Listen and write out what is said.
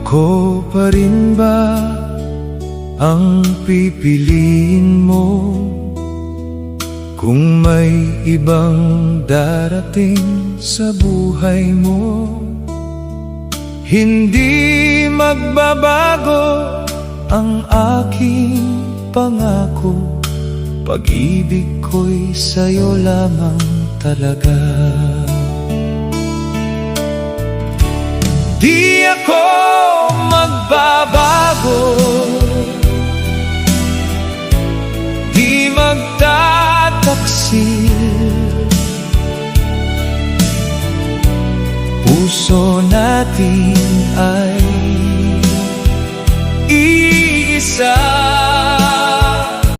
Ako pa rin ba ang pipiliin mo kung may ibang darating sa buhay mo? Hindi magbabago ang aking pangako, pag-ibig ko'y sa'yo lamang talaga. Di ako magbabago, di magtataksil. Puso natin ay iisa.